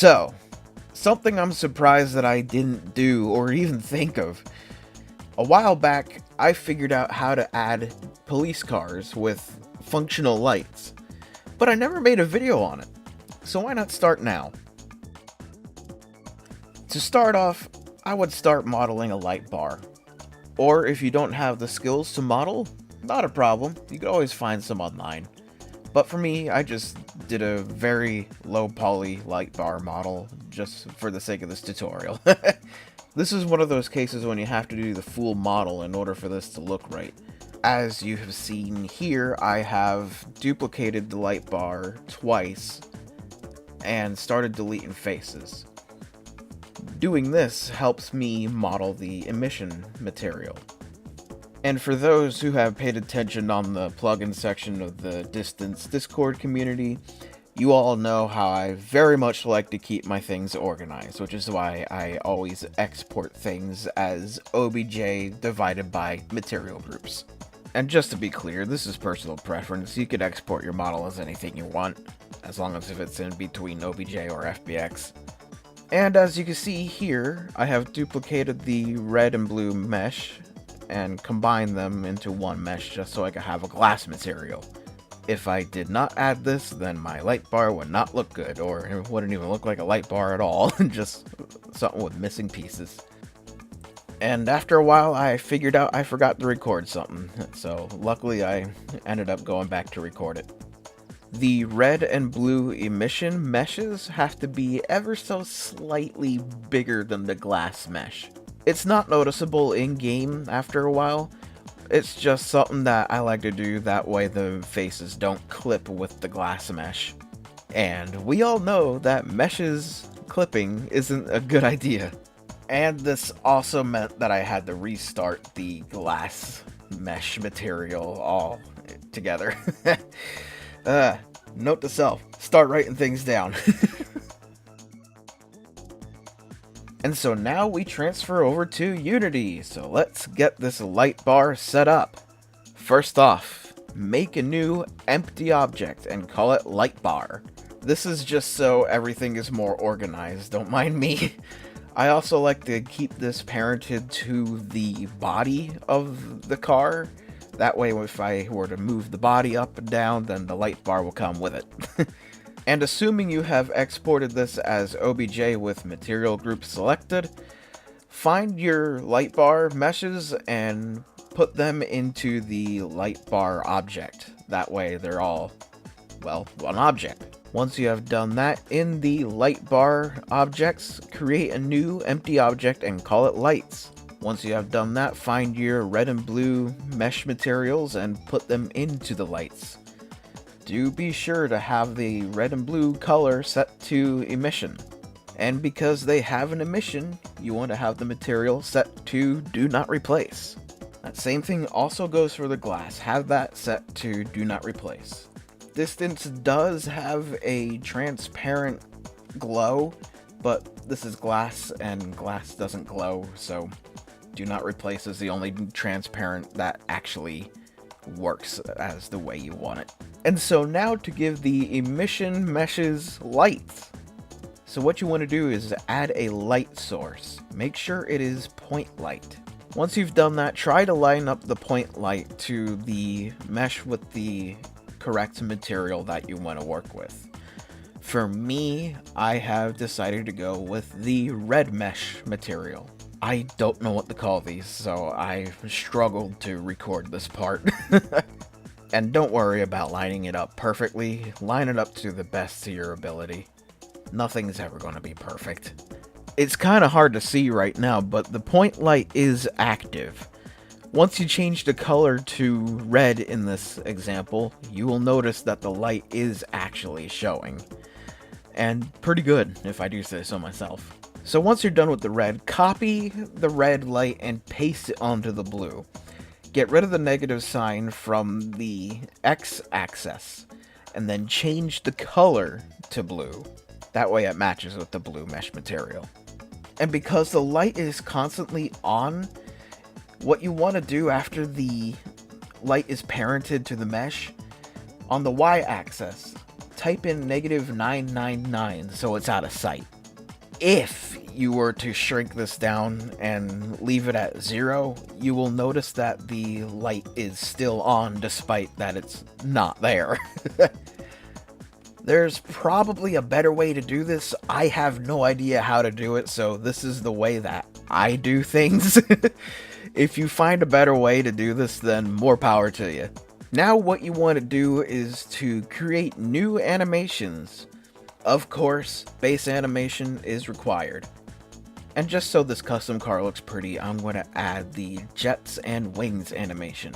So, something I'm surprised that I didn't do or even think of. A while back, I figured out how to add police cars with functional lights, but I never made a video on it. So why not start now? To start off, I would start modeling a light bar. Or if you don't have the skills to model, not a problem, you could always find some online. But for me, I just did a very low poly light bar model just for the sake of this tutorial. This is one of those cases when you have to do the full model in order for this to look right. As you have seen here, I have duplicated the light bar twice and started deleting faces. Doing this helps me model the emission material. And for those who have paid attention on the plugin section of the Distance Discord community, you all know how I very much like to keep my things organized, which is why I always export things as obj divided by material groups. And just to be clear, this is personal preference. You could export your model as anything you want, as long as if it's in between obj or FBX. And as you can see here, I have duplicated the red and blue mesh and combine them into one mesh just so I can have a glass material. If I did not add this, then my light bar would not look good, or it wouldn't even look like a light bar at all, just something with missing pieces. And after a while, I figured out I forgot to record something, so luckily I ended up going back to record it. The red and blue emission meshes have to be ever so slightly bigger than the glass mesh. It's not noticeable in-game after a while, it's just something that I like to do, that way the faces don't clip with the glass mesh. And we all know that meshes clipping isn't a good idea. And this also meant that I had to restart the glass mesh material all together. Note to self, start writing things down. And so now we transfer over to Unity, so let's get this light bar set up. First off, make a new empty object and call it light bar. This is just so everything is more organized, don't mind me. I also like to keep this parented to the body of the car. That way if I were to move the body up and down, then the light bar will come with it. And assuming you have exported this as OBJ with material group selected, find your light bar meshes and put them into the light bar object. That way they're all, well, one object. Once you have done that, in the light bar objects, create a new empty object and call it lights. Once you have done that, find your red and blue mesh materials and put them into the lights. Do be sure to have the red and blue color set to emission. And because they have an emission, you want to have the material set to do not replace. That same thing also goes for the glass. Have that set to do not replace. Distance does have a transparent glow, but this is glass and glass doesn't glow, so do not replace is the only transparent that actually works as the way you want it. And so now to give the emission meshes light. So what you want to do is add a light source. Make sure it is point light. Once you've done that, try to line up the point light to the mesh with the correct material that you want to work with. For me, I have decided to go with the red mesh material. I don't know what to call these, so I struggled to record this part. And don't worry about lining it up perfectly. Line it up to the best of your ability. Nothing's ever going to be perfect. It's kind of hard to see right now, but the point light is active. Once you change the color to red in this example, you will notice that the light is actually showing. And pretty good, if I do say so myself. So once you're done with the red, copy the red light and paste it onto the blue. Get rid of the negative sign from the x-axis, and then change the color to blue. That way it matches with the blue mesh material. And because the light is constantly on, what you want to do after the light is parented to the mesh, on the y-axis, type in -999 so it's out of sight. If you were to shrink this down and leave it at 0, you will notice that the light is still on despite that it's not there. There's probably a better way to do this. I have no idea how to do it, so this is the way that I do things. If you find a better way to do this, then more power to you. Now what you want to do is to create new animations. Of course, base animation is required. And just so this custom car looks pretty, I'm going to add the jets and wings animation.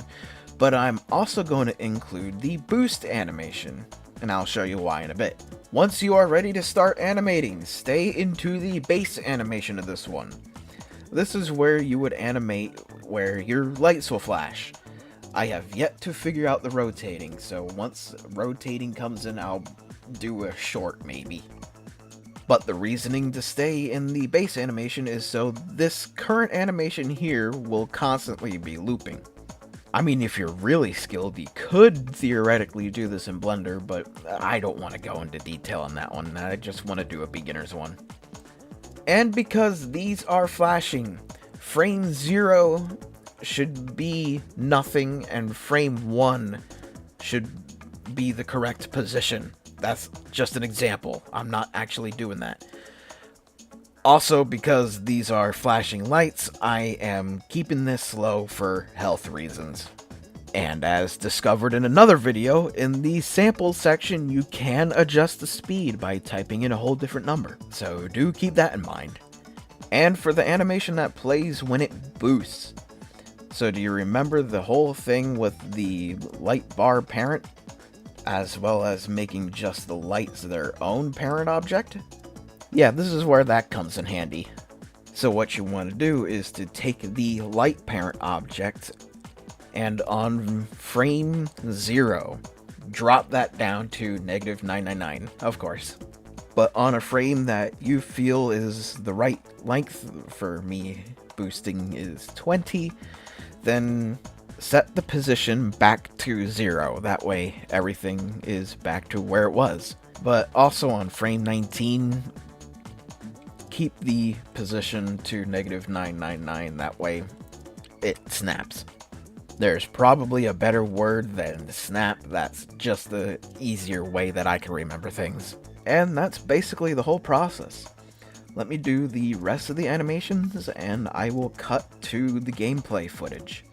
But I'm also going to include the boost animation, and I'll show you why in a bit. Once you are ready to start animating, stay into the base animation of this one. This is where you would animate where your lights will flash. I have yet to figure out the rotating, so once rotating comes in, I'll do a short maybe. But the reasoning to stay in the base animation is so this current animation here will constantly be looping. I mean, if you're really skilled, you could theoretically do this in Blender, but I don't want to go into detail on that one. I just want to do a beginner's one. And because these are flashing, frame 0 should be nothing and frame 1 should be the correct position. That's just an example. I'm not actually doing that. Also, because these are flashing lights, I am keeping this slow for health reasons. And as discovered in another video, in the sample section you can adjust the speed by typing in a whole different number, so do keep that in mind. And for the animation that plays when it boosts. So do you remember the whole thing with the light bar parent, as well as making just the lights their own parent object? Yeah, this is where that comes in handy. So what you want to do is to take the light parent object and on frame 0, drop that down to -999, of course. But on a frame that you feel is the right length, for me boosting is 20, then set the position back to 0. That way everything is back to where it was. But also on frame 19, keep the position to -999, that way it snaps. There's probably a better word than snap, that's just the easier way that I can remember things. And that's basically the whole process. Let me do the rest of the animations and I will cut to the gameplay footage.